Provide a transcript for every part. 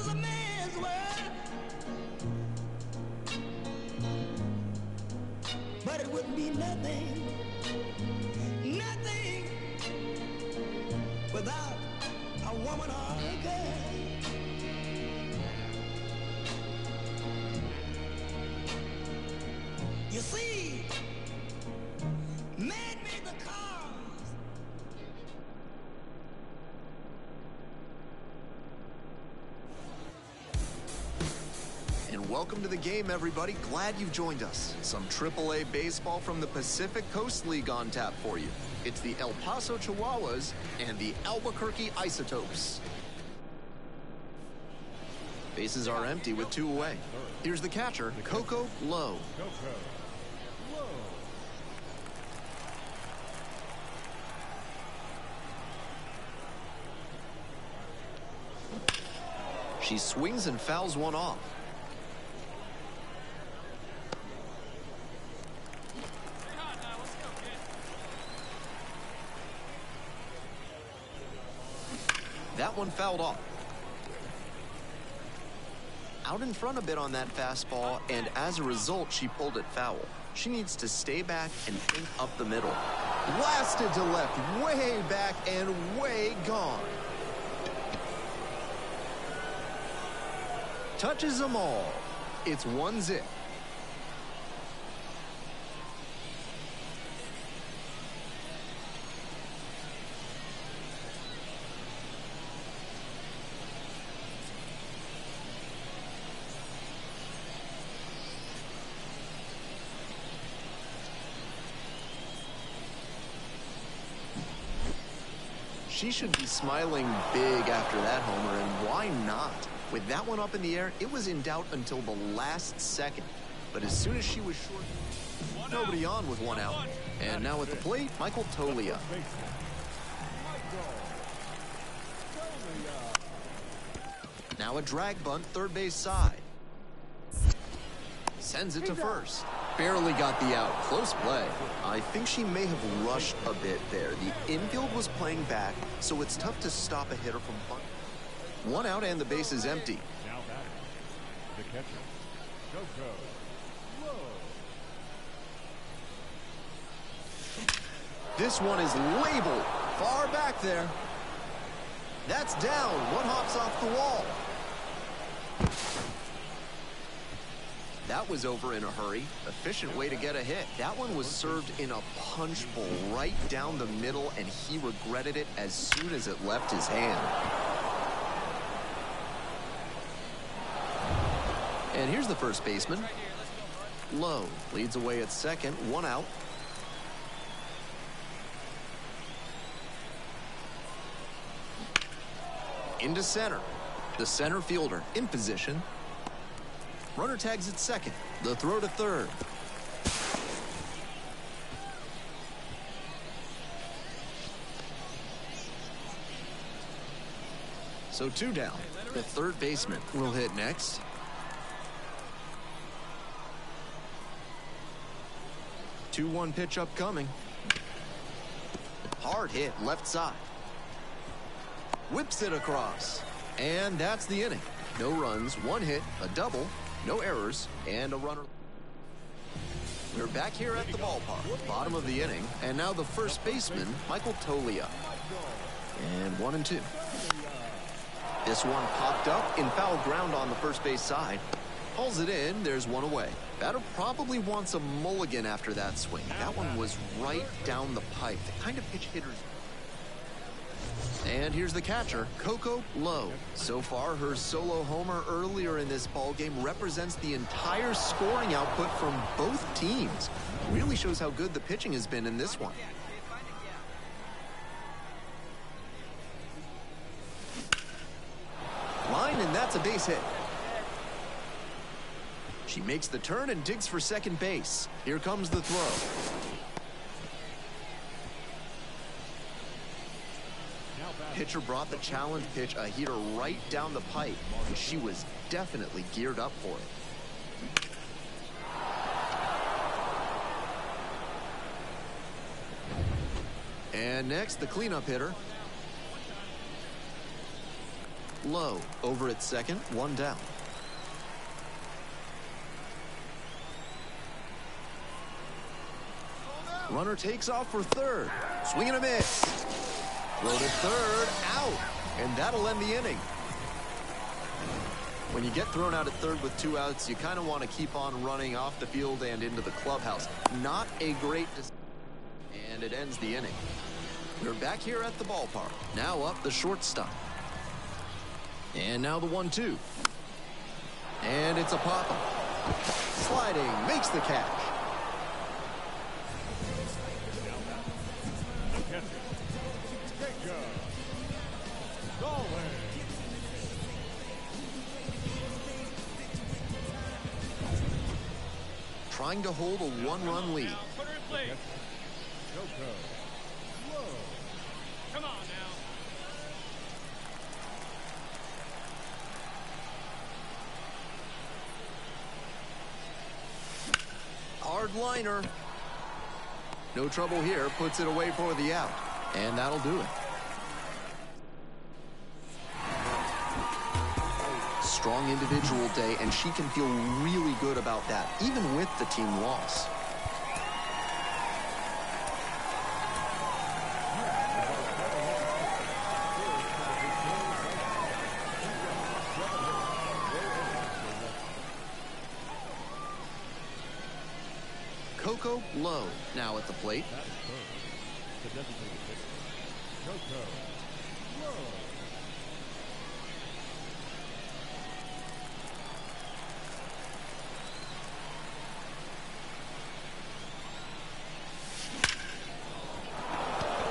was a man's world, but it wouldn't be nothing, nothing without a woman or a girl. You see, man made the cars. And welcome to the game, everybody. Glad you've joined us. Some AAA baseball from the Pacific Coast League on tap for you. It's the El Paso Chihuahuas and the Albuquerque Isotopes. Bases are empty with 2 away. Here's the catcher, Coco Low. She swings and fouls one off. That one fouled off. Out in front a bit on that fastball, and as a result, she pulled it foul. She needs to stay back and think up the middle. Blasted to left, way back and way gone. Touches them all. It's 1-0. She should be smiling big after that homer, and why not? With that one up in the air, it was in doubt until the last second. But as soon as she was short, nobody on with 1 out. And now at the plate, Michael Tolia. Now a drag bunt, third base side. Sends it to first. Barely got the out. Close play. I think she may have rushed a bit there. The infield was playing back, so it's tough to stop a hitter from bunting. 1 out and the base is empty. Now batting, the catcher, Coco Low. This one is labeled far back there. That's down. One hops off the wall. That was over in a hurry. Efficient way to get a hit. That one was served in a punch bowl right down the middle, and he regretted it as soon as it left his hand. And here's the first baseman. Low leads away at second, 1 out. Into center. The center fielder in position. Runner tags at second. The throw to third. So 2 down. The third baseman will hit next. Two-one pitch upcoming. Hard hit left side. Whips it across. And that's the inning. No runs, 1 hit, a double, no errors, and a runner. We're back here at the ballpark, bottom of the inning, and now the first baseman, Michael Tolia. And 1 and 2. This one popped up in foul ground on the first base side. Pulls it in, there's 1 away. Batter probably wants a mulligan after that swing. That one was right down the pipe, the kind of pitch hitters. And here's the catcher, Coco Low. So far, her solo homer earlier in this ballgame represents the entire scoring output from both teams. Really shows how good the pitching has been in this one. Line, and that's a base hit. She makes the turn and digs for second base. Here comes the throw. Pitcher brought the challenge pitch, a heater right down the pipe. She was definitely geared up for it. And next, the cleanup hitter. Low over at second, one down. Runner takes off for third. Swing and a miss. Throw to third, out. And that'll end the inning. When you get thrown out at third with 2 outs, you kind of want to keep on running off the field and into the clubhouse. Not a great decision. And it ends the inning. We're back here at the ballpark. Now up the shortstop. And now the 1-2. And it's a pop-up. Sliding, makes the catch. Trying to hold a 1-run lead. Come on now. Hard liner. No trouble here. Puts it away for the out. And that'll do it. Strong individual day, and she can feel really good about that, even with the team loss. Coco Low now at the plate.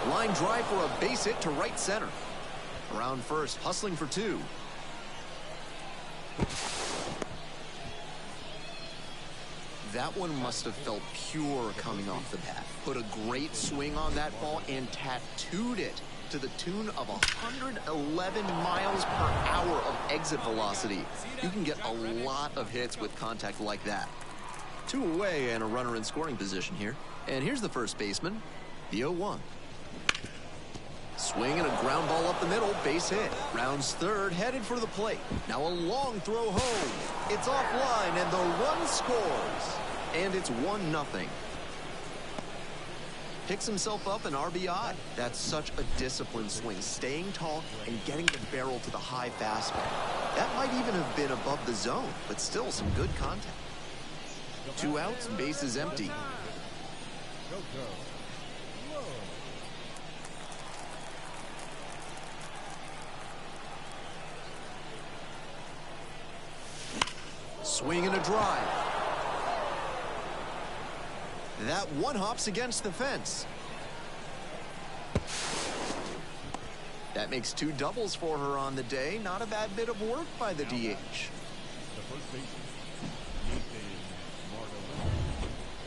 Line drive for a base hit to right center. Around first, hustling for 2. That one must have felt pure coming off the bat. Put a great swing on that ball and tattooed it to the tune of 111 miles per hour of exit velocity. You can get a lot of hits with contact like that. 2 away and a runner in scoring position here. And here's the first baseman, the 0-1. Swing and a ground ball up the middle, base hit. Rounds third, headed for the plate. Now a long throw home. It's offline and the run scores. And it's 1-0. Picks himself up an RBI. That's such a disciplined swing, staying tall and getting the barrel to the high fastball. That might even have been above the zone, but still some good contact. 2 outs, bases empty. Swing and a drive. That one hops against the fence. That makes 2 doubles for her on the day. Not a bad bit of work by the DH.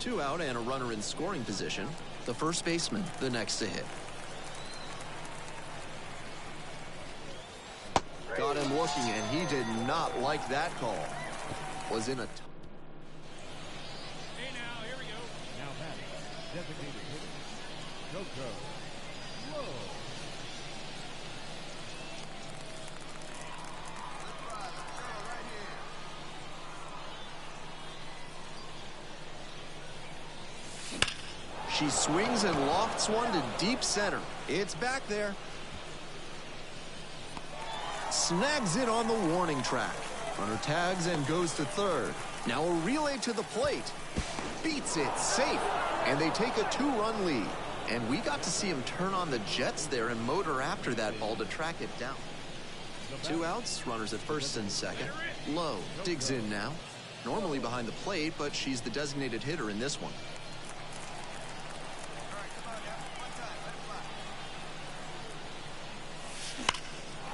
2 out and a runner in scoring position. The first baseman, the next to hit. Got him looking, and he did not like that call. Was in a... Hey now, here we go. Now batting, designated hitter, Lowkel. Low. She swings and lofts one to deep center. It's back there. Snags it on the warning track. Runner tags and goes to third. Now a relay to the plate. Beats it safe. And they take a 2-run lead. And we got to see him turn on the jets there and motor after that ball to track it down. 2 outs, runners at first and second. Low digs in now. Normally behind the plate, but she's the designated hitter in this one.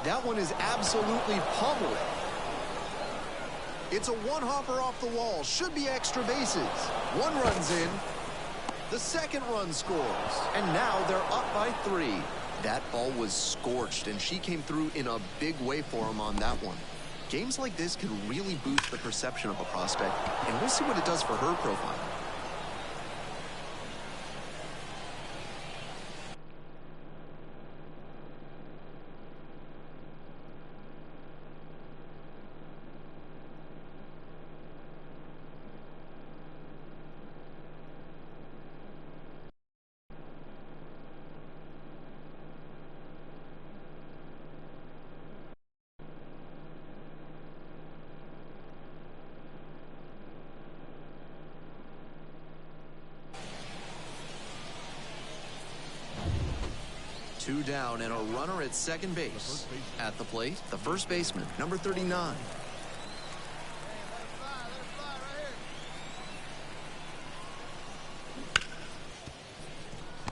That one is absolutely pummeled. It's a 1-hopper off the wall. Should be extra bases. 1 runs in. The second run scores. And now they're up by 3. That ball was scorched, and she came through in a big way for him on that one. Games like this can really boost the perception of a prospect, and we'll see what it does for her profile. 2 down and a runner at second base. At the plate, the first baseman, number 39.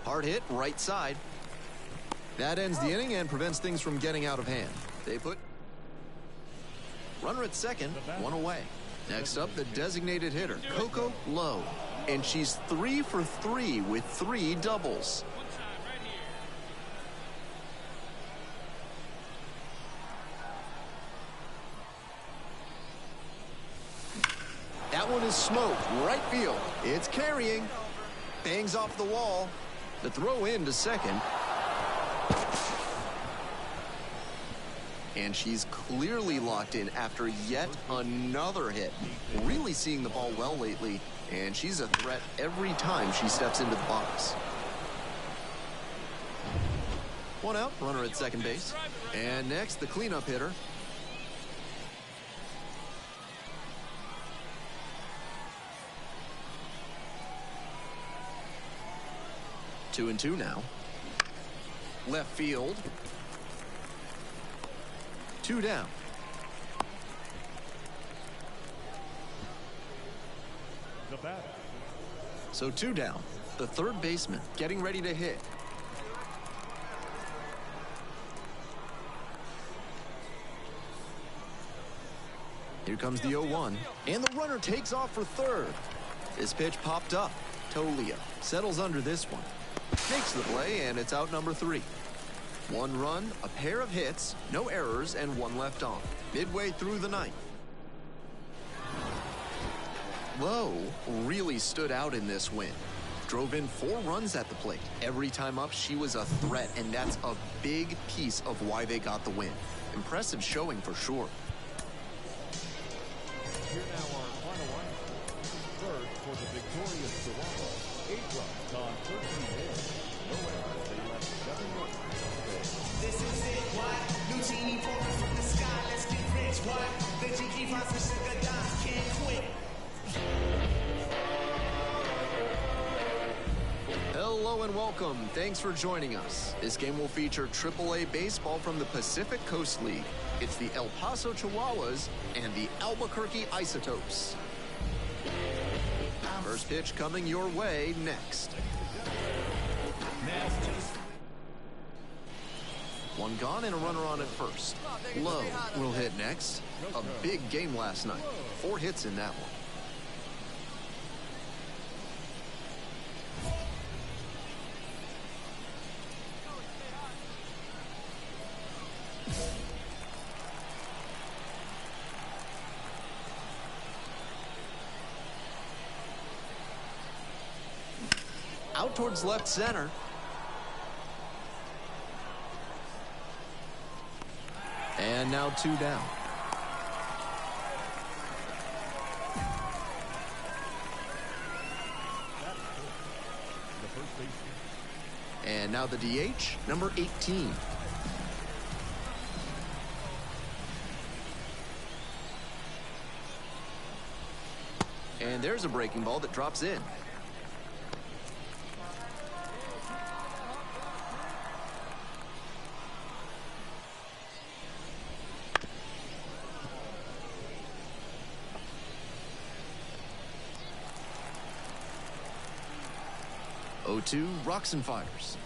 Hard hit, right side. That ends the inning and prevents things from getting out of hand. They put runner at second, 1 away. Next up, the designated hitter, Coco Low. And she's 3 for 3 with 3 doubles. That one is smoked, right field. It's carrying. Bangs off the wall. The throw in to second. And she's clearly locked in after yet another hit. Really seeing the ball well lately, and she's a threat every time she steps into the box. 1 out, runner at second base. And next, the cleanup hitter. Two and 2 now. Left field. 2 down. The batter. So 2 down. The third baseman getting ready to hit. Here comes the 0-1. And the runner takes off for third. This pitch popped up. Tolia settles under this one. Makes the play, and it's out number 3. 1 run, a pair of hits, no errors, and 1 left on. Midway through the 9th. Lowe really stood out in this win. Drove in 4 runs at the plate. Every time up, she was a threat, and that's a big piece of why they got the win. Impressive showing for sure. Here now our final lineup. Third for the victorious Toronto. 8 runs on 13 hits. No errors. They left 7 runs. This is it, what? New genie pouring from the sky, let's get rich, what? The Jiki Vibes and Sugar Dimes can't quit. Hello and welcome. Thanks for joining us. This game will feature AAA baseball from the Pacific Coast League. It's the El Paso Chihuahuas and the Albuquerque Isotopes. First pitch coming your way next. 1 gone and a runner on at first. Lowe will hit next. A big game last night. 4 hits in that one. Out towards left center. And now 2 down. The first baseman. And now the DH, number 18. And there's a breaking ball that drops in. Oh-2, rocks and fires.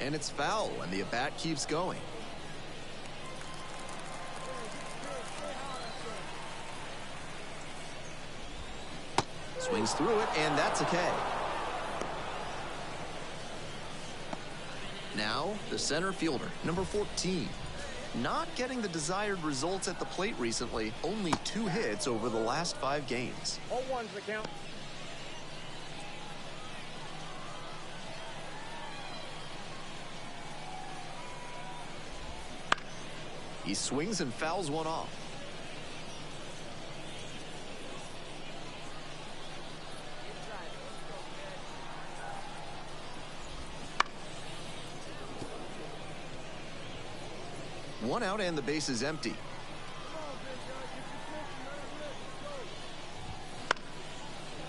And it's foul, and the at-bat keeps going. Swings through it, and that's a K. Now, the center fielder, number 14. Not getting the desired results at the plate recently. Only 2 hits over the last 5 games. 0-1's the count. He swings and fouls one off. One out and the base is empty.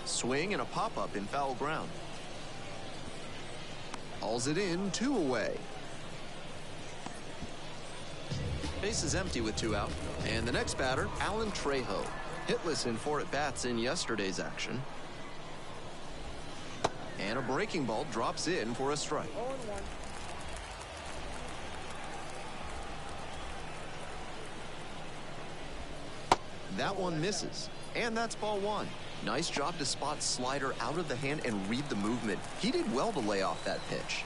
Swing and a pop-up in foul ground. Hauls it in, 2 away. Base is empty with 2 out. And the next batter, Alan Trejo. Hitless in 4 at-bats in yesterday's action. And a breaking ball drops in for a strike. That one misses. And that's ball 1. Nice job to spot slider out of the hand and read the movement. He did well to lay off that pitch.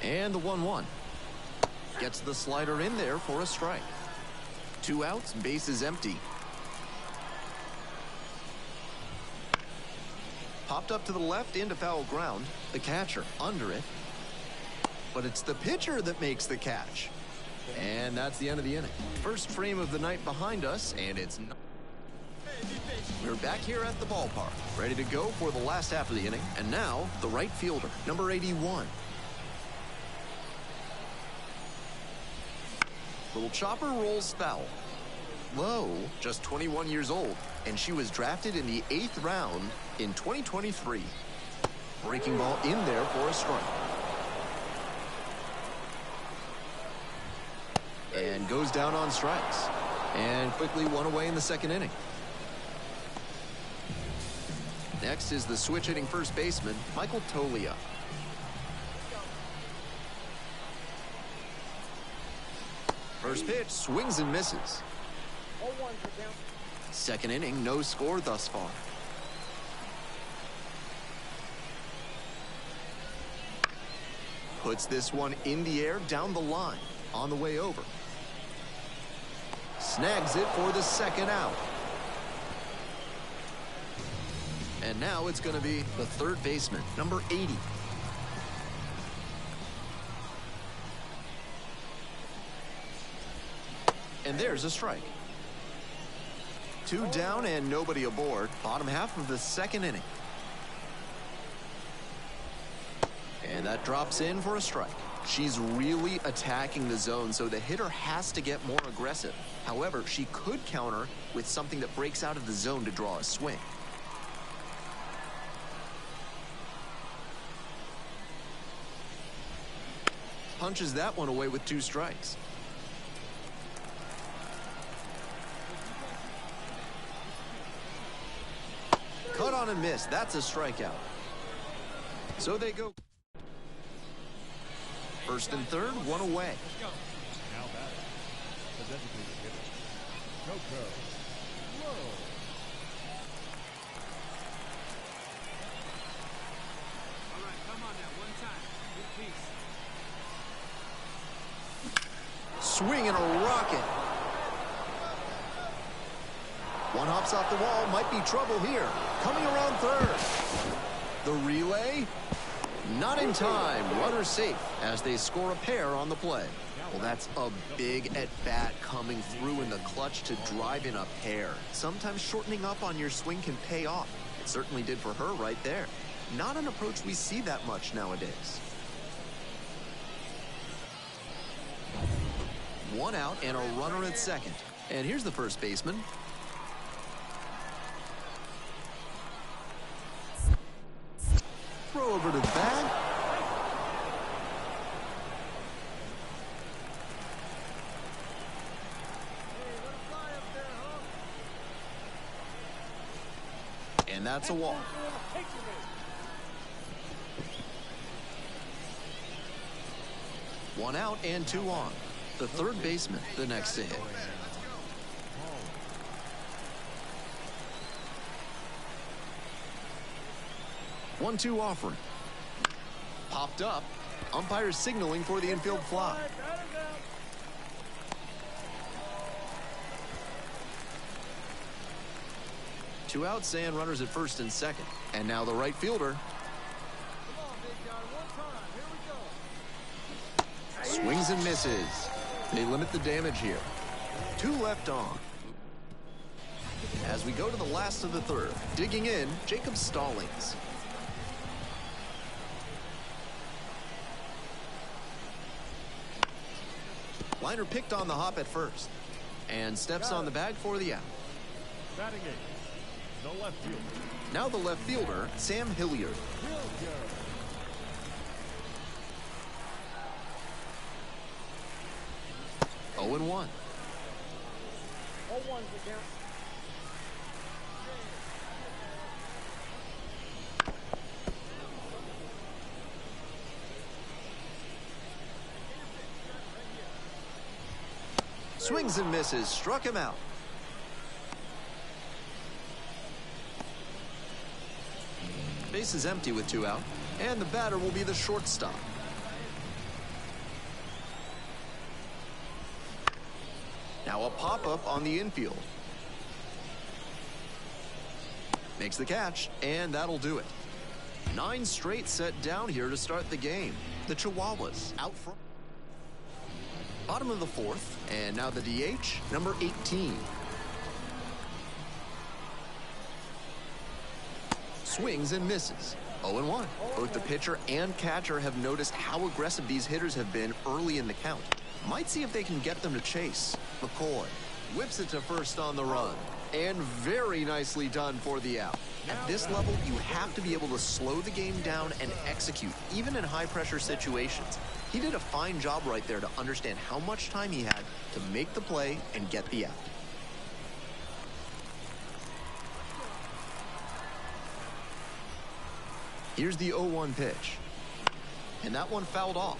And the 1-1. Gets the slider in there for a strike. 2 outs, base is empty. Popped up to the left into foul ground. The catcher under it. But it's the pitcher that makes the catch. And that's the end of the inning. First frame of the night behind us, and it's not. We're back here at the ballpark, ready to go for the last half of the inning. And now, the right fielder, number 81. Little chopper rolls foul. Low, just 21 years old, and she was drafted in the 8th round in 2023. Breaking ball in there for a strike. And goes down on strikes. And quickly 1 away in the 2nd inning. Next is the switch-hitting first baseman, Michael Tolia. First pitch, swings and misses. 2nd inning, no score thus far. Puts this one in the air down the line on the way over. Snags it for the 2nd out. And now it's going to be the 3rd baseman, number 80. And there's a strike. 2 down and nobody aboard. Bottom half of the 2nd inning. And that drops in for a strike. She's really attacking the zone, so the hitter has to get more aggressive. However, she could counter with something that breaks out of the zone to draw a swing. Punches that one away with 2 strikes. Cut on and miss. That's a strikeout. So they go. 1st and 3rd, 1 away. Now batting, the designated hitter, Lowkel. All right, come on now, 1 time. Good piece. Swing and a rocket. 1 hops off the wall, might be trouble here. Coming around 3rd. The relay, not in time. Runner safe as they score a pair on the play. Well, that's a big at-bat coming through in the clutch to drive in a pair. Sometimes shortening up on your swing can pay off. It certainly did for her right there. Not an approach we see that much nowadays. 1 out and a runner at 2nd. And here's the first baseman. Throw over to the bag. And that's a walk. One out and 2 on. The 3rd baseman, the next to hit. One-two offering. Popped up. Umpire signaling for the infield fly. Two outs and runners at 1st and 2nd. And now the right fielder. Swings and misses. They limit the damage here. 2 left on. As we go to the last of the 3rd, digging in, Jacob Stallings. Liner picked on the hop at 1st. And steps on the bag for the out. Batting 8, the left fielder. Now the left fielder, Sam Hilliard. 0-1. 0-1's the count. Swings and misses, struck him out. Base is empty with 2 out, and the batter will be the shortstop. Now a pop-up on the infield. Makes the catch, and that'll do it. 9 straight set down here to start the game. The Chihuahuas out front. Bottom of the 4th, and now the DH, number 18. Swings and misses. 0-1. Both the pitcher and catcher have noticed how aggressive these hitters have been early in the count. Might see if they can get them to chase. McCoy whips it to first on the run. And very nicely done for the out. At this level, you have to be able to slow the game down and execute, even in high-pressure situations. He did a fine job right there to understand how much time he had to make the play and get the out. Here's the 0-1 pitch. And that one fouled off.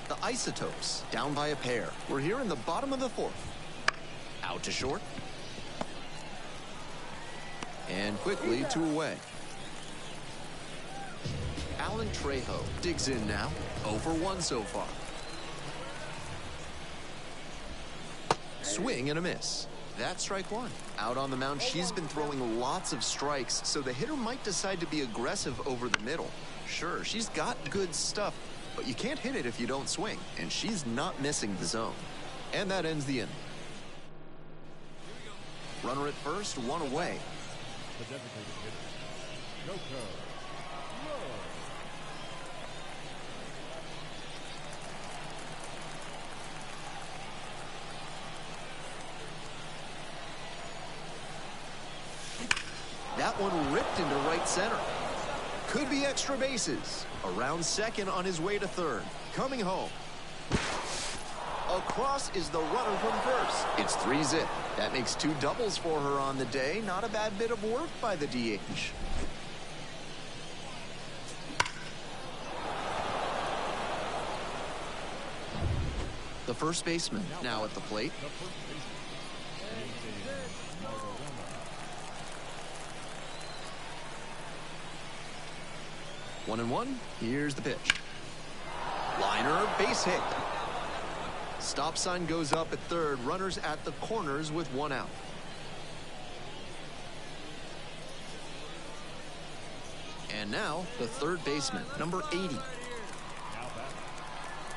The Isotopes down by a pair. We're here in the bottom of the 4th. Out to short. And quickly 2 away. Alan Trejo digs in now. 0 for 1 so far. Swing and a miss. That's strike 1. Out on the mound, she's been throwing lots of strikes, so the hitter might decide to be aggressive over the middle. Sure, she's got good stuff, but you can't hit it if you don't swing, and she's not missing the zone. And that ends the inning. Runner at first, 1 away. The designated hitter, Lowkel. That one ripped into right center. Could be extra bases. Around second on his way to third. Coming home. Across is the runner from first. It's 3-zip. That makes 2 doubles for her on the day. Not a bad bit of work by the DH. The first baseman now at the plate. The first baseman. 1-1. Here's the pitch. Liner, base hit. Stop sign goes up at third. Runners at the corners with 1 out. And now the third baseman, number 80. Now back.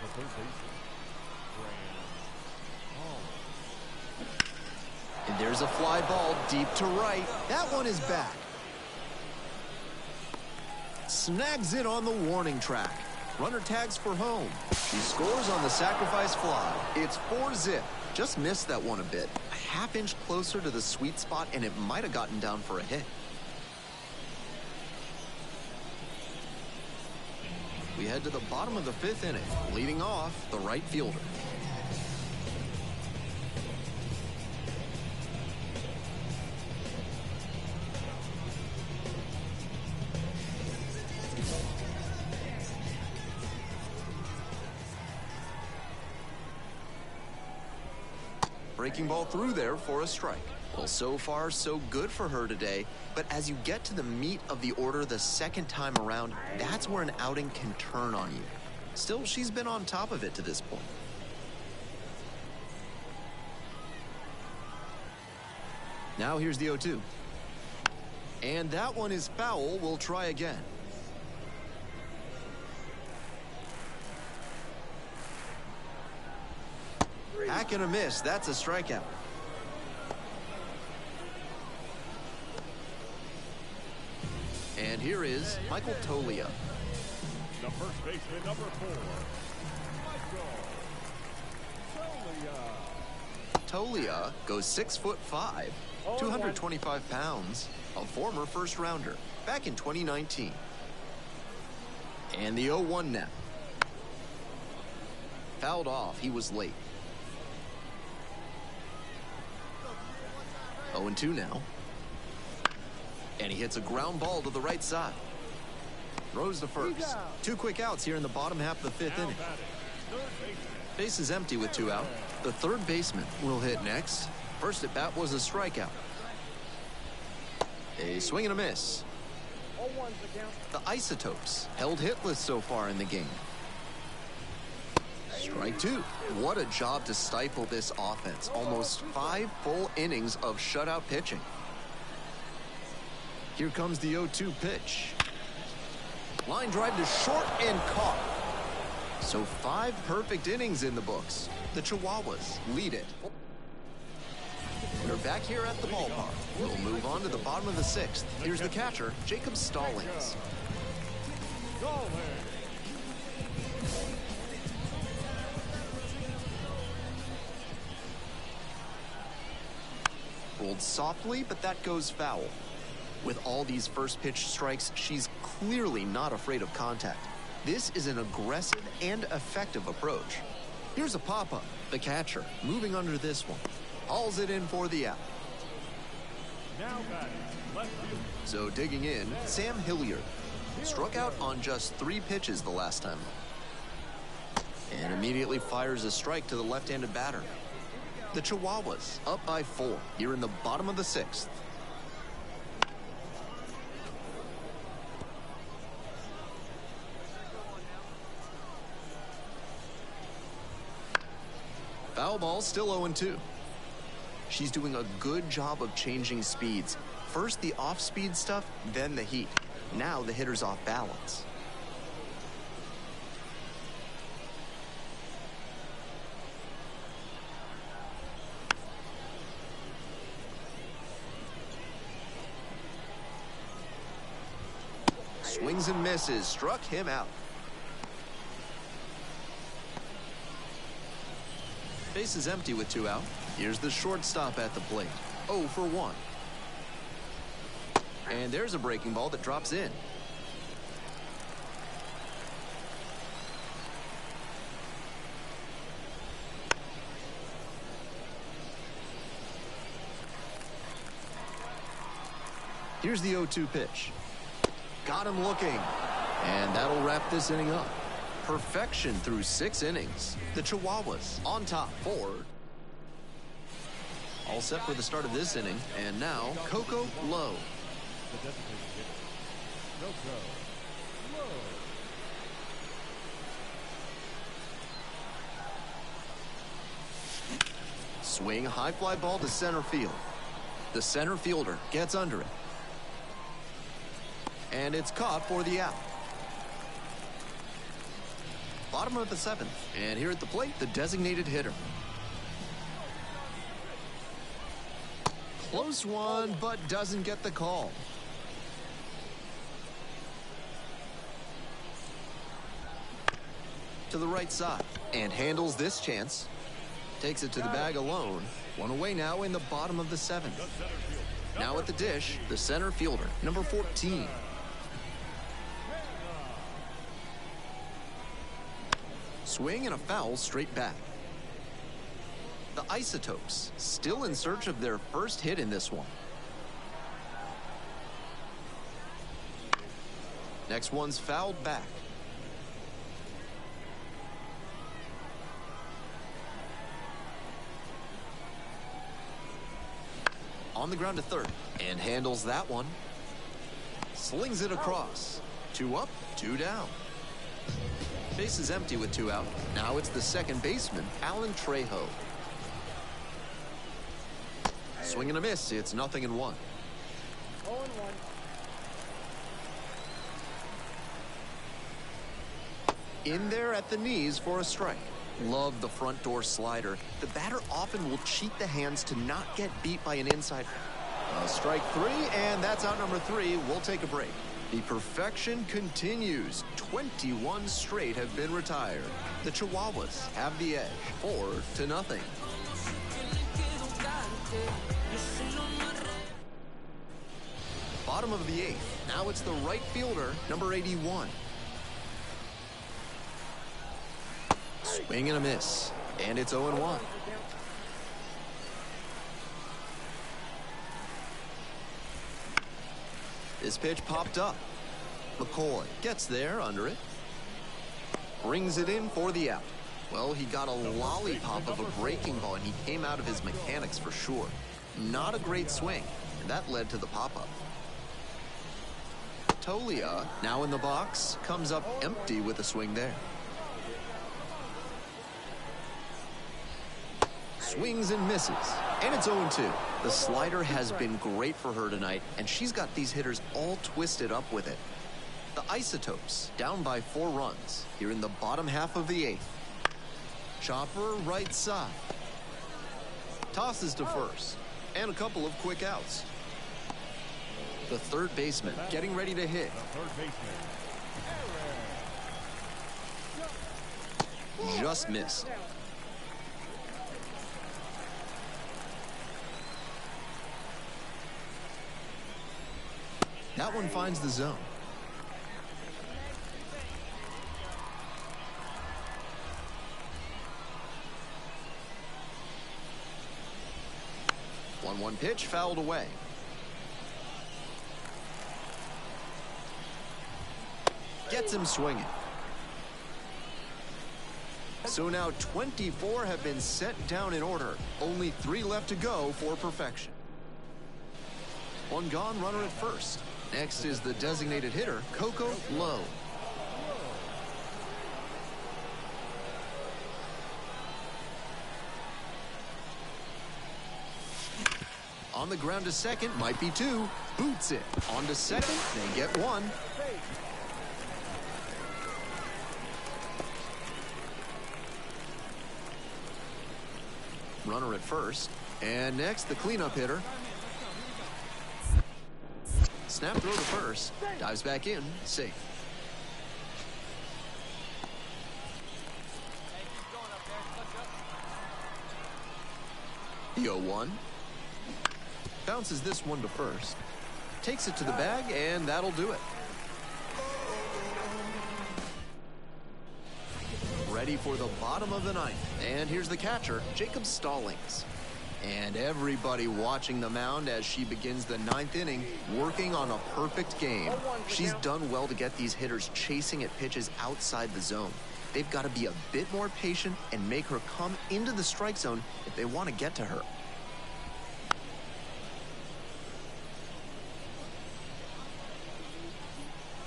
The third baseman. And there's a fly ball deep to right. That one is back. Snags it on the warning track. Runner tags for home. She scores on the sacrifice fly. It's 4-zip. Just missed that one a bit. A half-inch closer to the sweet spot, and it might have gotten down for a hit. We head to the bottom of the 5th inning. Leading off, the right fielder. Breaking ball through there for a strike. Well, so far, so good for her today. But as you get to the meat of the order the second time around, that's where an outing can turn on you. Still, she's been on top of it to this point. Now here's the 0-2. And that one is foul. We'll try again. Hack and a miss. That's a strikeout. And here is Michael Tolia. The first baseman, number 4. Michael Tolia goes 6'5", 225 pounds, a former first rounder back in 2019. And the 0-1 now. Fouled off. He was late. 0-2 now. And he hits a ground ball to the right side. Throws to first. 2 quick outs here in the bottom half of the 5th inning. Base is empty with 2 out. The third baseman will hit next. First at bat was a strikeout. A swing and a miss. The Isotopes held hitless so far in the game. Strike 2. What a job to stifle this offense. Almost 5 full innings of shutout pitching. Here comes the 0-2 pitch. Line drive to short and caught. So 5 perfect innings in the books. The Chihuahuas lead it. We're back here at the ballpark. We'll move on to the bottom of the 6th. Here's the catcher, Jacob Stallings. Rolled softly, but that goes foul. With all these first pitch strikes, she's clearly not afraid of contact. This is an aggressive and effective approach. Here's a pop-up. The catcher moving under this one. Hauls it in for the out. Now batting, left field. So digging in, Sam Hilliard. Struck out on just 3 pitches the last time. And immediately fires a strike to the left-handed batter. The Chihuahuas up by 4 here in the bottom of the 6th. Foul ball, still 0-2. She's doing a good job of changing speeds. First the off-speed stuff, then the heat. Now the hitter's off balance. Swings and misses, struck him out. Base is empty with 2 out. Here's the shortstop at the plate. 0 for 1. And there's a breaking ball that drops in. Here's the 0-2 pitch. Got him looking. And that'll wrap this inning up. Perfection through 6 innings. The Chihuahuas on top 4. All set for the start of this inning. And now, Coco Low. The designated hitter, Lowkel. Low. Swing, high fly ball to center field. The center fielder gets under it. And it's caught for the out. Bottom of the 7th. And here at the plate, the designated hitter. Close one, but doesn't get the call. To the right side. And handles this chance. Takes it to the bag alone. 1 away now in the bottom of the 7th. Now at the dish, the center fielder, number 14. Swing and a foul straight back. The Isotopes still in search of their first hit in this one. Next one's fouled back. On the ground to third and handles that one. Slings it across. 2 up, 2 down. Base is empty with 2 out. Now it's the second baseman, Alan Trejo. Swing and a miss. It's 0-1. 0-1. In there at the knees for a strike. Love the front door slider. The batter often will cheat the hands to not get beat by an inside. Strike 3, and that's out number 3. We'll take a break. The perfection continues. 21 straight have been retired. The Chihuahuas have the edge, 4-0. Bottom of the 8th. Now it's the right fielder, number 81. Swing and a miss. And it's 0-1. This pitch popped up. McCoy gets there under it. Brings it in for the out. Well, he got a lollipop of a breaking ball, and he came out of his mechanics for sure. Not a great swing, and that led to the pop-up. Tolia, now in the box, comes up empty with a swing there. Swings and misses, and it's 0-2. The slider has been great for her tonight, and she's got these hitters all twisted up with it. The Isotopes down by 4 runs here in the bottom half of the 8th. Chopper right side. Tosses to first, and a couple of quick outs. The third baseman getting ready to hit. Just missed. That one finds the zone. One pitch fouled away. Gets him swinging. So now 24 have been set down in order. Only 3 left to go for perfection. One gone, runner at first. Next is the designated hitter, Coco Lowe. On the ground to second, might be 2. Boots it. On to second, they get 1. Runner at first. And next, the cleanup hitter. Snap throw to first. Dives back in. Safe. The 0-1. Bounces this one to first. Takes it to the bag, and that'll do it. Ready for the bottom of the 9th. And here's the catcher, Jacob Stallings. And everybody watching the mound as she begins the 9th inning, working on a perfect game. She's done well to get these hitters chasing at pitches outside the zone. They've got to be a bit more patient and make her come into the strike zone if they want to get to her.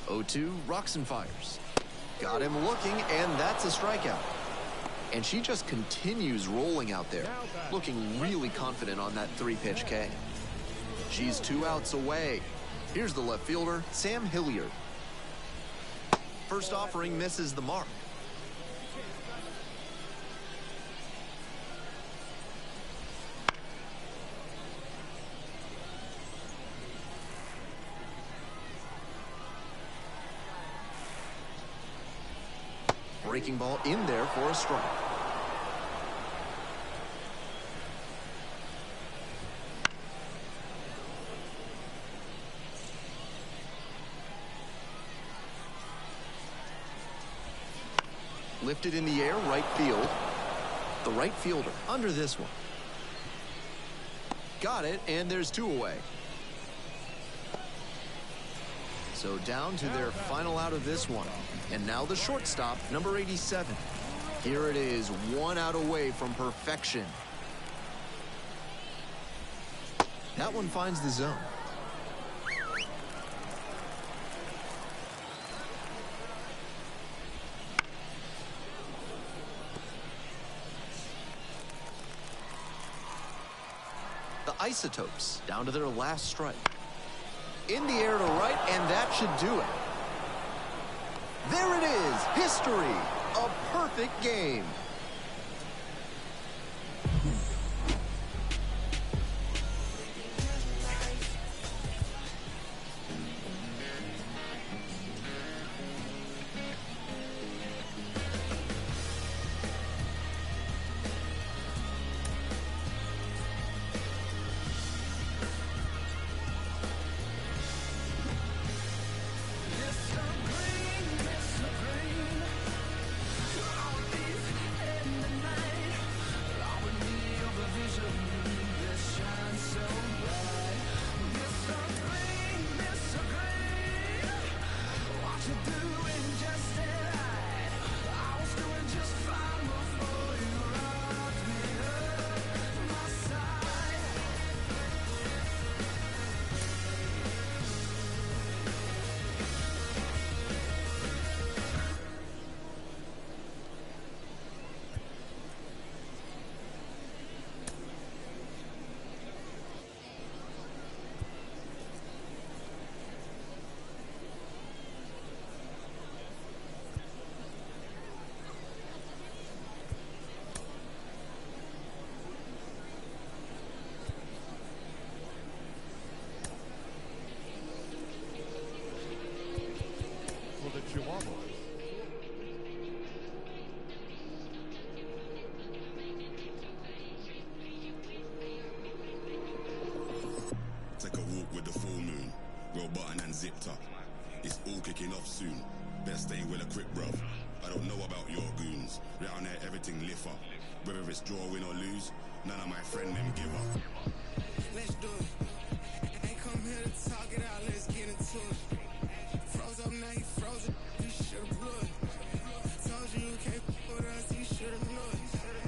Oh-2, rocks and fires. Got him looking, and that's a strikeout. And she just continues rolling out there, looking really confident on that 3-pitch K. She's 2 outs away. Here's the left fielder, Sam Hilliard. First offering misses the mark. Breaking ball in there for a strike. Lifted in the air, right field. The right fielder under this one. Got it, and there's 2 away. So down to their final out of this one. And now the shortstop, number 87. Here it is, 1 out away from perfection. That one finds the zone. The Isotopes down to their last strike. In the air to right, and that should do it. There it is, history, a perfect game. Chihuahuas. Take a walk with the full moon, roll button and zip top. It's all kicking off soon. Best stay with a quick bruv. I don't know about your goons. Round there everything lift up. Whether it's draw, win or lose, none of my friend them give up. Let's do it. Ain't come here to talk it out, let's get into it. Froze up, now you frozen, you should've blew it. Told you you can't with us, you should've knew it.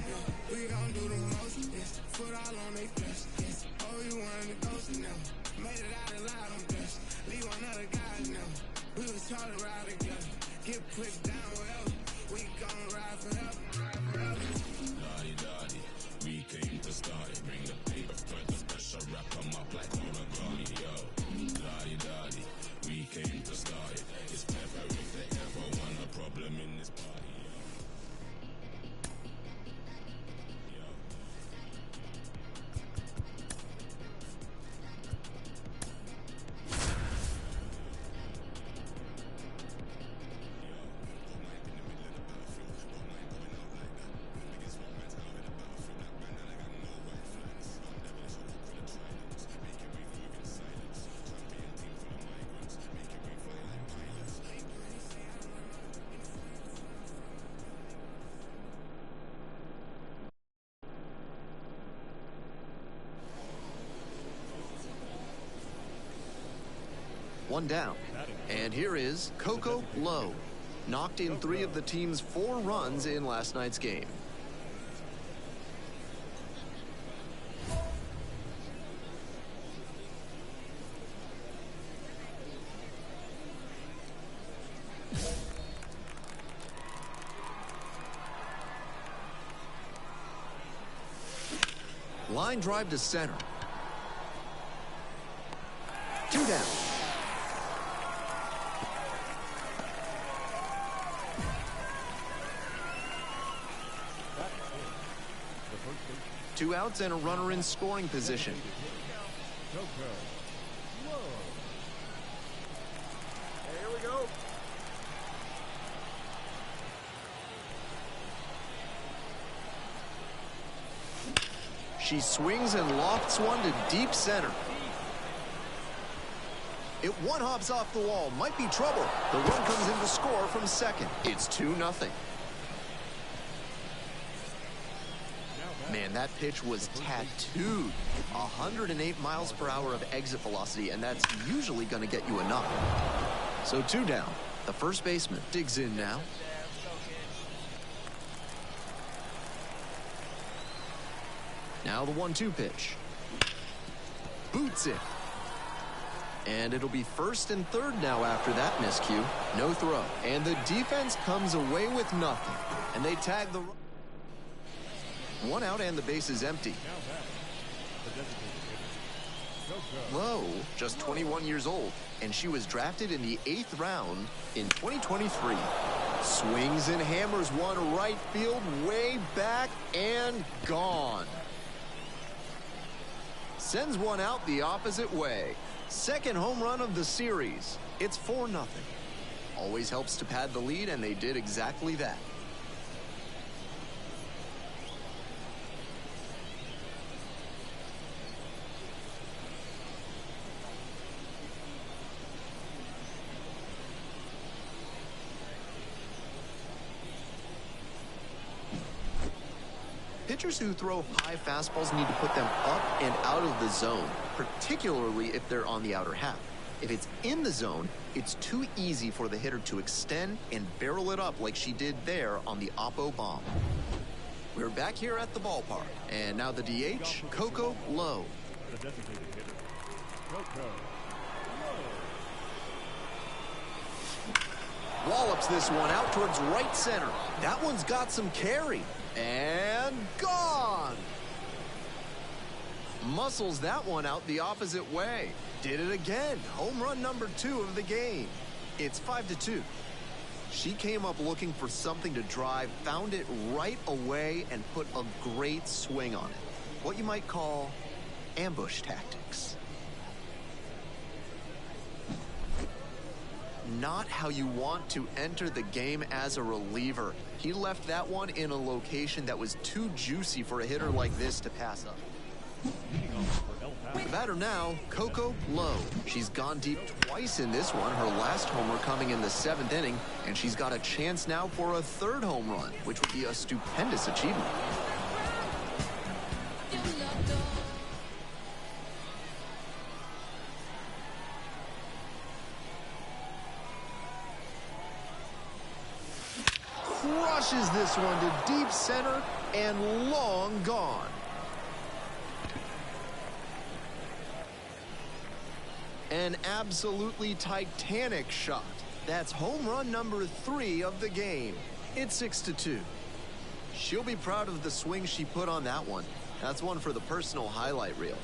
Yeah, we gon' do the most, yes. Foot all on they flesh, yes. Oh, you wanted to ghost now. Made it out alive, I'm blessed. Leave one other guys now. We was trying to ride together. Get put down wherever. We gon' ride forever. Daddy, we came to start it. Bring the paper, spread the pressure, wrap 'em up like origami, yo. Daddy, we came to start it. It's never if they ever want a problem in this party, yo. One down. And here is Coco Low. Knocked in 3 of the team's 4 runs in last night's game. Line drive to center. 2 down. Two outs and a runner in scoring position. Lowkel. Here we go. She swings and lofts one to deep center. It one hops off the wall. Might be trouble. The run comes in to score from second. It's 2-0. Man, that pitch was tattooed. 108 miles per hour of exit velocity, and that's usually going to get you a knock. So 2 down. The first baseman digs in now. Now the 1-2 pitch. Boots it. And it'll be first and third now after that miscue. No throw. And the defense comes away with nothing. And they tag the... 1 out and the base is empty. Low, just 21 years old, and she was drafted in the 8th round in 2023. Swings and hammers one right field, way back and gone. Sends one out the opposite way. Second home run of the series. It's 4-0. Always helps to pad the lead, and they did exactly that. Pitchers who throw high fastballs need to put them up and out of the zone, particularly if they're on the outer half. If it's in the zone, it's too easy for the hitter to extend and barrel it up like she did there on the Oppo bomb. We're back here at the ballpark, and now the DH, Coco Low. The designated hitter, Lowkel. Wallops this one out towards right center. That one's got some carry. And gone. Muscles that one out the opposite way. Did it again. Home run number 2 of the game. It's 5-2. She came up looking for something to drive, found it right away, and put a great swing on it. What you might call ambush tactics. not how you want to enter the game as a reliever. He left that one in a location that was too juicy for a hitter like this to pass up. The batter now, Coco Low. She's gone deep twice in this one, her last homer coming in the 7th inning, and she's got a chance now for a 3rd home run, which would be a stupendous achievement. Crushes this one to deep center and long gone. An absolutely titanic shot. That's home run number 3 of the game. It's 6-2. She'll be proud of the swing she put on that one. That's one for the personal highlight reel.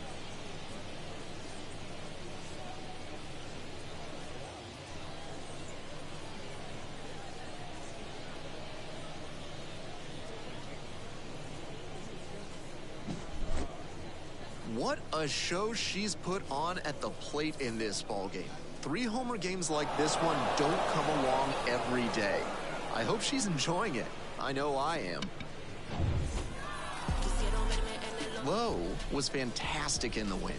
What a show she's put on at the plate in this ballgame. 3 homer games like this one don't come along every day. I hope she's enjoying it. I know I am. Lowe was fantastic in the win.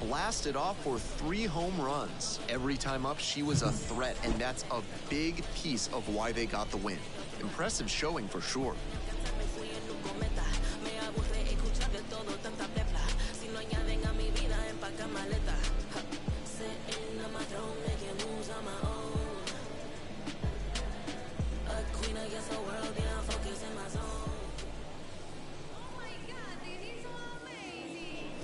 Blasted off for 3 home runs. Every time up, she was a threat, and that's a big piece of why they got the win. Impressive showing for sure.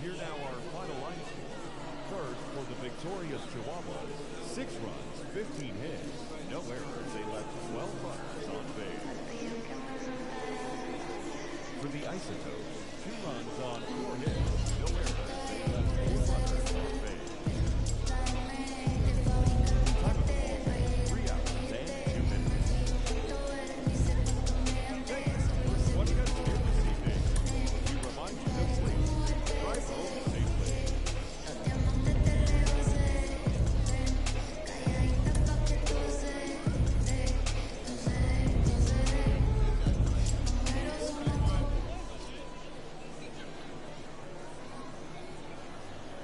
Here now our final line score. First for the victorious Chihuahuas, 6 runs, 15 hits, no errors. They left 12 runners on base. For the Isotopes, 2 runs on 4 hits, no errors. They left 4 runners on base. Time of ball, 3 hours and 2 minutes. Thank you for joining us here this evening. We remind you to please drive home safely.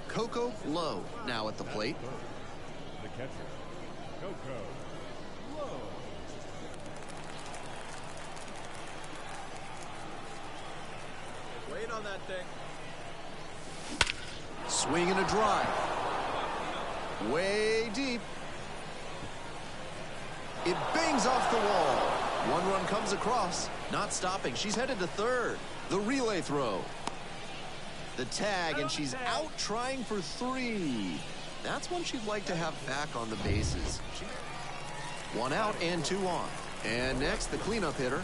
Coco Low now at the plate. The catcher, Coco Low. Wait on that thing. Swing and a drive. Way deep. It bangs off the wall. 1 run comes across. Not stopping. She's headed to 3rd. The relay throw. The tag, and she's out trying for 3. That's one she'd like to have back on the bases. 1 out and 2 on. And next, the cleanup hitter.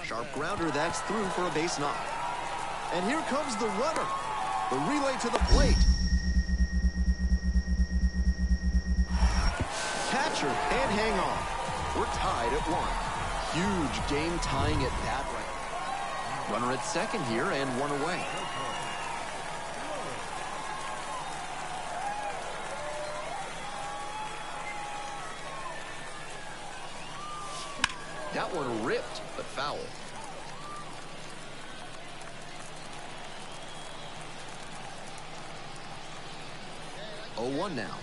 Sharp grounder, that's through for a base knock. And here comes the runner. The relay to the plate. Catcher can't hang on. We're tied at 1. Huge game tying at bat right now. Runner at second here and 1 away. That one ripped, but foul. Oh, 1 now.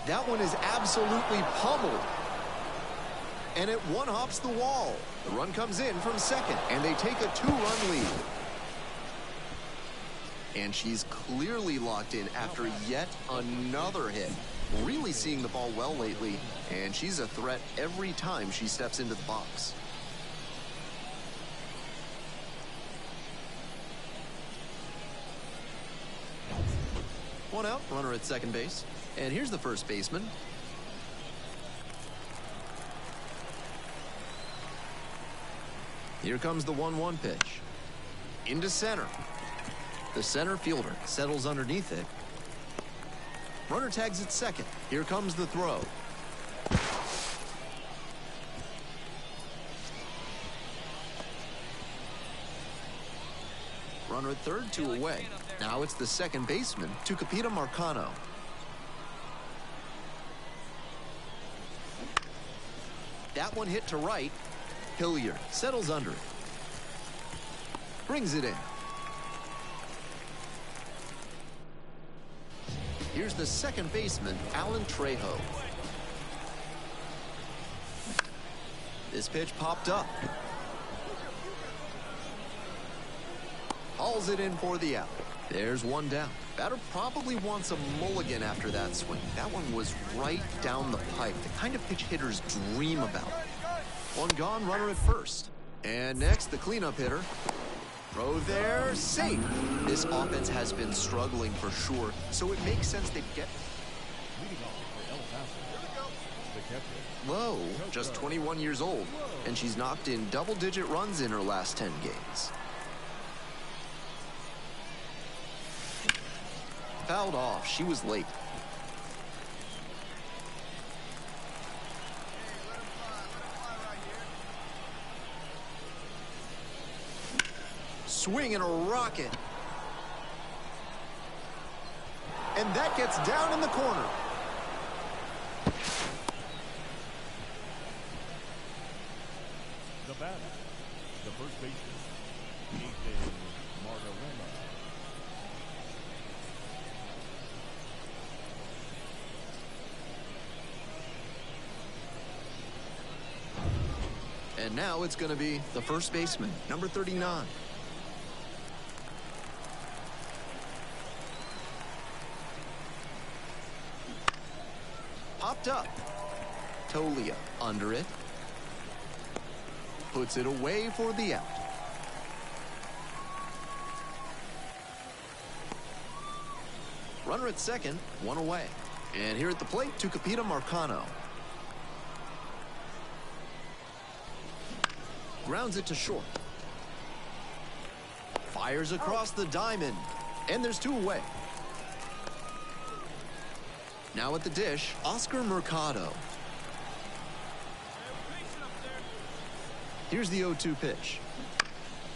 That one is absolutely pummeled. And it one-hops the wall. The run comes in from second, and they take a 2-run lead. And she's clearly locked in after yet another hit. Really seeing the ball well lately, and she's a threat every time she steps into the box. One out, runner at second base. And here's the first baseman. Here comes the 1-1 pitch. Into center. The center fielder settles underneath it. Runner tags at second. Here comes the throw. Runner at third, 2 away. Now it's the second baseman, Tucapita Marcano. That one hit to right. Hilliard settles under it. Brings it in. Here's the second baseman, Alan Trejo. This pitch popped up. Hauls it in for the out. There's one down. Batter probably wants a mulligan after that swing. That one was right down the pipe. The kind of pitch hitters dream about. One gone, runner at first. And next, the cleanup hitter. Throw there, safe. This offense has been struggling for sure, so it makes sense they get... Leading off for El Paso, the catcher. Low, just 21 years old, and she's knocked in double-digit runs in her last 10 games. Fouled off. She was late. Swing and a rocket. And that gets down in the corner. The batter, the first baseman, Nathan Margarema. And now it's going to be the first baseman, number 39. Popped up. Tolia under it. Puts it away for the out. Runner at second, one away. And here at the plate, Tucupita Marcano. Grounds it to short. Fires across the diamond. And there's two away. Now at the dish, Oscar Mercado. Here's the 0-2 pitch.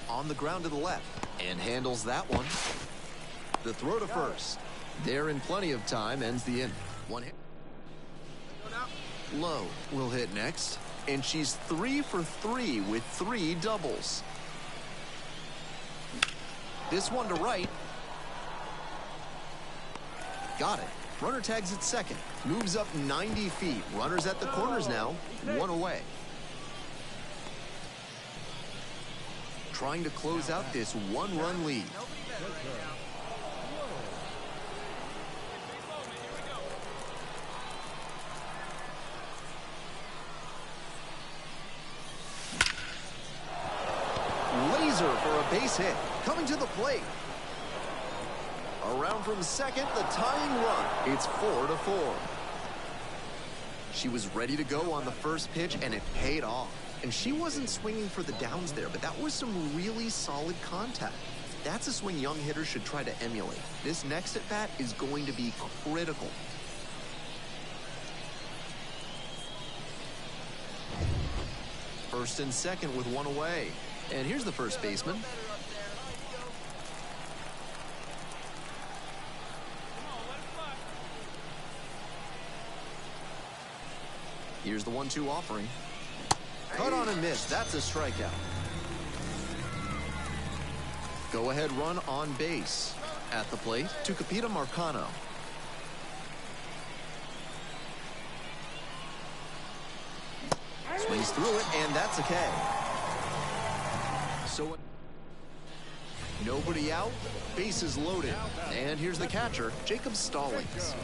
On the ground to the left. And handles that one. The throw to first. There in plenty of time, ends the inning. One hit. Low will hit next. And she's 3 for 3 with 3 doubles. This one to right. Got it. Runner tags at second. Moves up 90 feet. Runners at the corners now. One away. Trying to close out this one-run lead. Laser for a base hit. Coming to the plate. Around from second, the tying run. It's 4-4. She was ready to go on the first pitch, and it paid off. And she wasn't swinging for the downs there, but that was some really solid contact. That's a swing young hitters should try to emulate. This next at-bat is going to be critical. First and second with one away. And here's the first baseman. Here's the 1-2 offering. Cut on and miss. That's a strikeout. Go ahead run on base. At the plate, Tucupita Marcano. Swings through it, and that's a K. So nobody out, bases loaded. And here's the catcher, Jacob Stallings.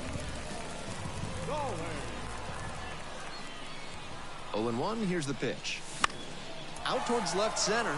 0-1, here's the pitch. Out towards left center.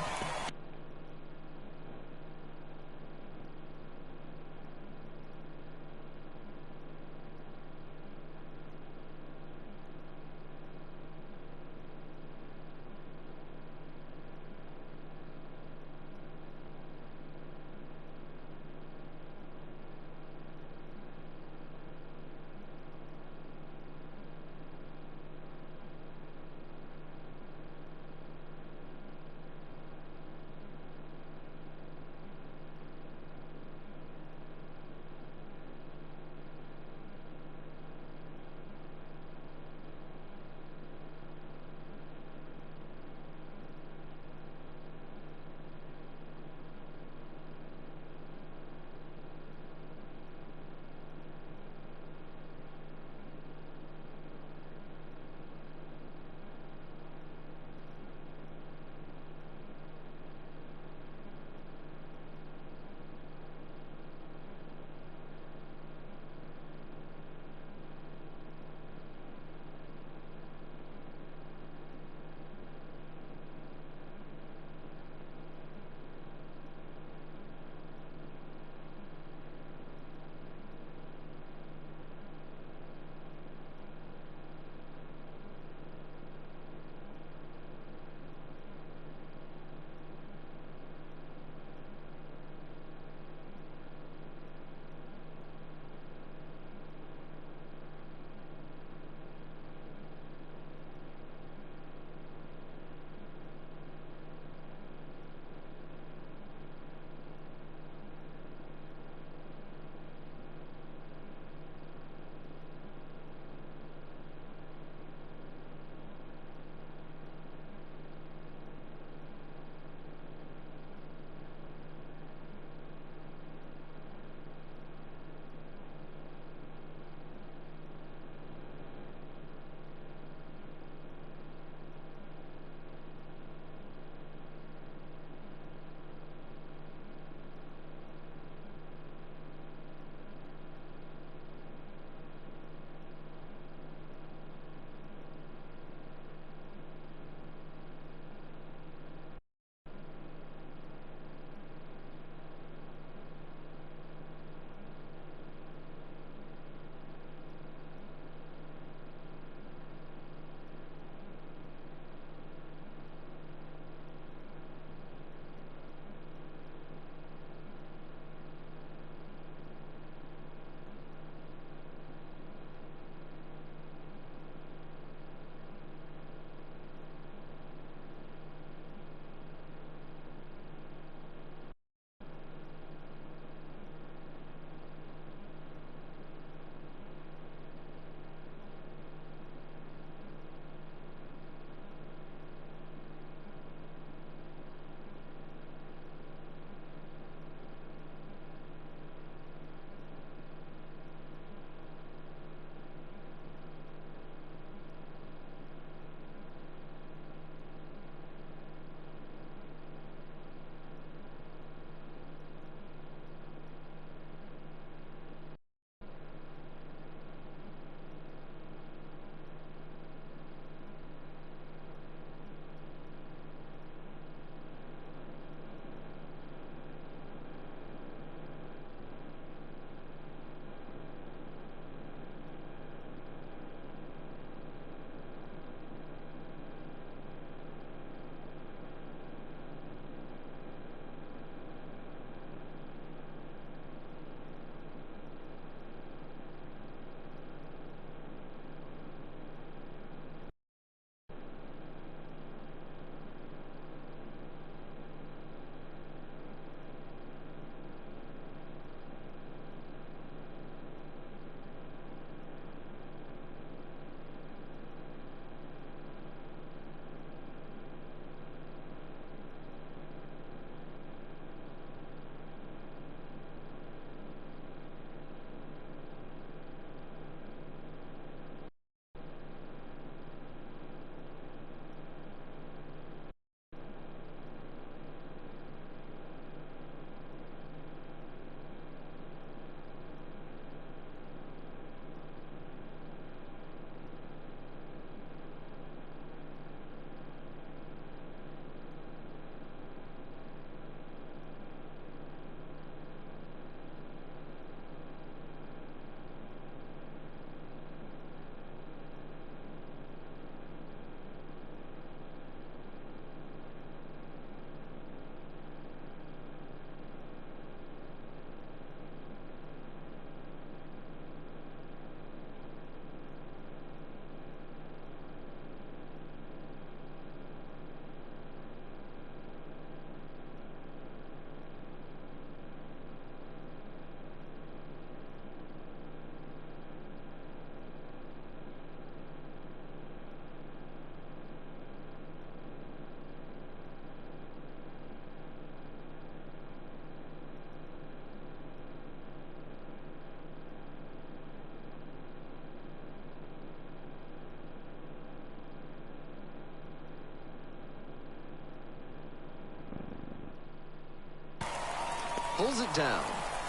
Pulls it down.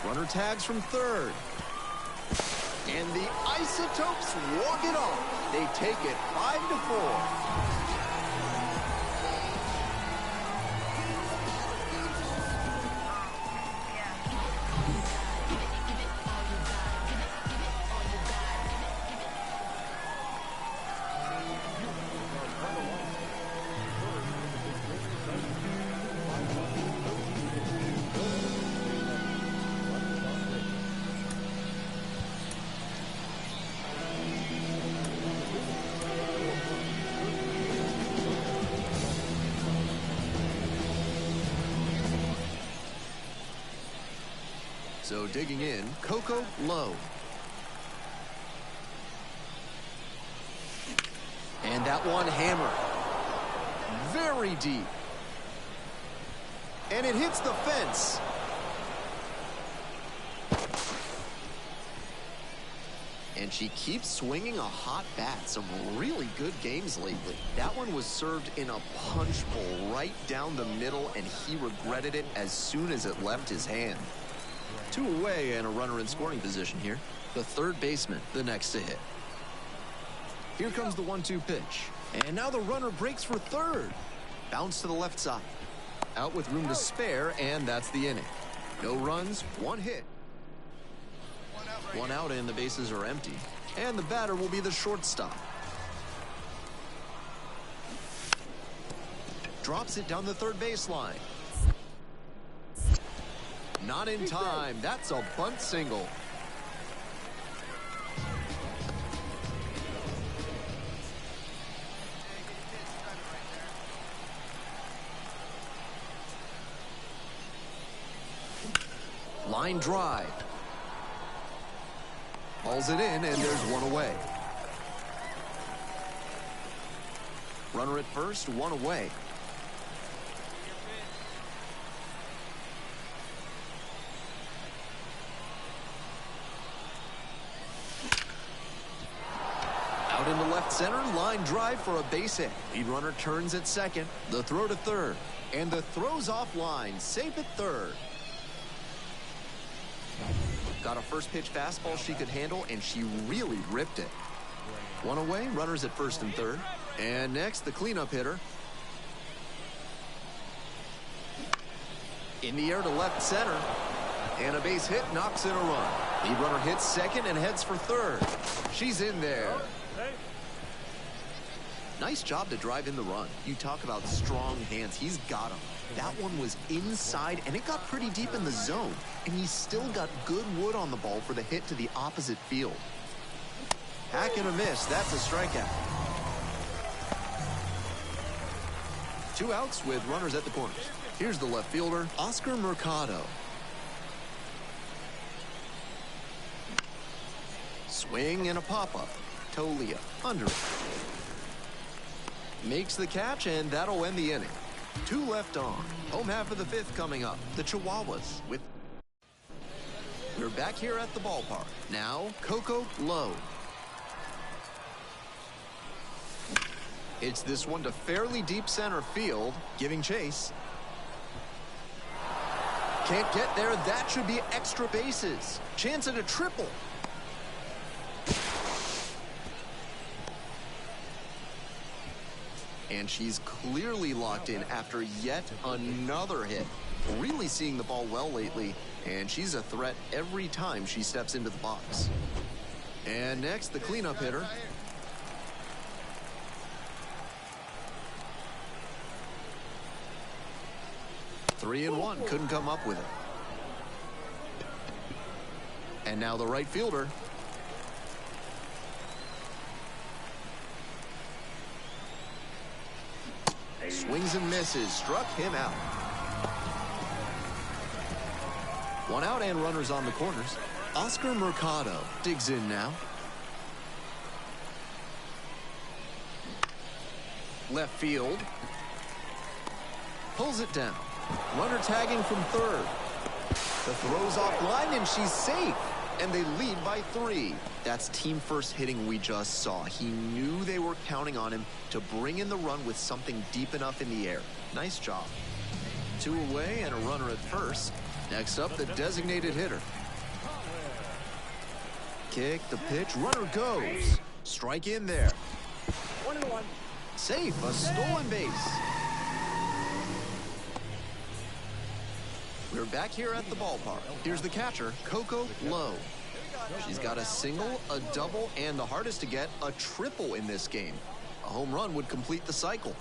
Runner tags from third. And the Isotopes walk it off. They take it 5-4. So digging in, Coco low. And that one hammer. Very deep. And it hits the fence. And she keeps swinging a hot bat. Some really good games lately. That one was served in a punch bowl right down the middle, and he regretted it as soon as it left his hand. 2 away and a runner in scoring position here. The third baseman, the next to hit. Here comes the 1-2 pitch. And now the runner breaks for third. Bounce to the left side. Out with room to spare, and that's the inning. No runs, 1 hit. 1 out and the bases are empty. And the batter will be the shortstop. Drops it down the third baseline. Not in time. That's a bunt single. Line drive. Hauls it in, and there's 1 away. Runner at first, 1 away. Out into left center, line drive for a base hit. Lead runner turns at second. The throw to third. And the throw's offline, safe at third. Got a first pitch fastball she could handle, and she really ripped it. 1 away, runners at first and third. And next, the cleanup hitter. In the air to left center. And a base hit knocks in a run. Lead runner hits second and heads for third. She's in there. Nice job to drive in the run. You talk about strong hands. He's got them. That one was inside, and it got pretty deep in the zone. And he still got good wood on the ball for the hit to the opposite field. Hack and a miss. That's a strikeout. 2 outs with runners at the corners. Here's the left fielder, Oscar Mercado. Swing and a pop-up. Tolia under it. Makes the catch, and that'll end the inning. 2 left on. Home half of the 5th coming up. The Chihuahuas with... We're back here at the ballpark. Now, Coco low. It's this one to fairly deep center field, giving chase. Can't get there. That should be extra bases. Chance at a triple. And she's clearly locked in after yet another hit. Really seeing the ball well lately, and she's a threat every time she steps into the box. And next, the cleanup hitter. Three and one, couldn't come up with it. And now the right fielder. Swings and misses, struck him out. 1 out and runners on the corners. Oscar Mercado digs in now. Left field. Pulls it down. Runner tagging from third. The throw's off line and she's safe. And they lead by 3. That's team first hitting we just saw. He knew they were counting on him to bring in the run with something deep enough in the air. Nice job. 2 away and a runner at first. Next up, the designated hitter. Kick, the pitch, runner goes. Strike in there. 1-1. Safe, a stolen base. We're back here at the ballpark. Here's the catcher, Coco Low. She's got a single, a double, and the hardest to get, a triple in this game. A home run would complete the cycle.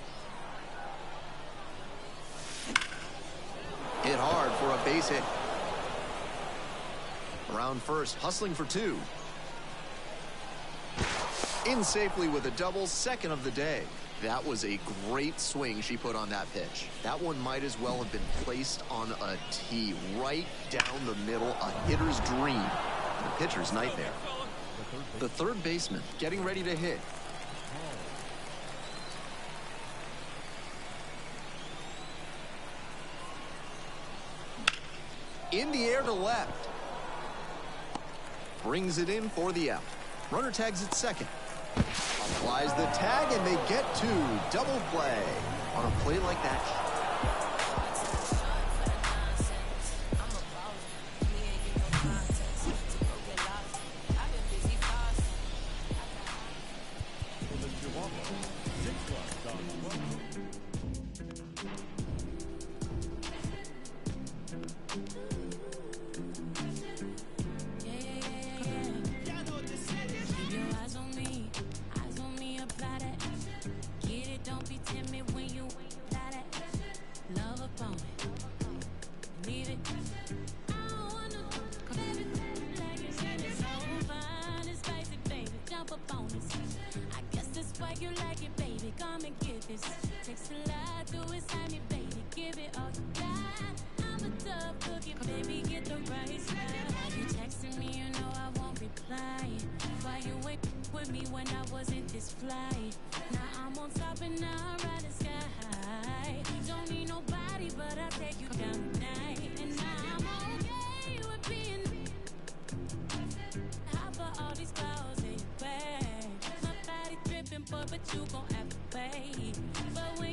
Hit hard for a base hit. Around first, hustling for two. In safely with a double, second of the day. That was a great swing she put on that pitch. That one might as well have been placed on a tee right down the middle, a hitter's dream, and a pitcher's nightmare. The third baseman getting ready to hit. In the air to left. Brings it in for the out. Runner tags at second. Applies the tag, and they get two. Double play. On a play like that. For the Chihuahuas, 6 runs on 12. Takes a lot to excite me, baby. Give it all you got. I'm a tough cookie, baby. Get the right spot. Why you texting me? You know I won't reply. Why you ain't with me when I wasn't this fly? Now I'm on top and now I'm riding sky. Don't need nobody, but I'll take you down tonight. And now I'm okay with being. How about all these clothes in your bag? My body dripping, but you gon' have to pay. But when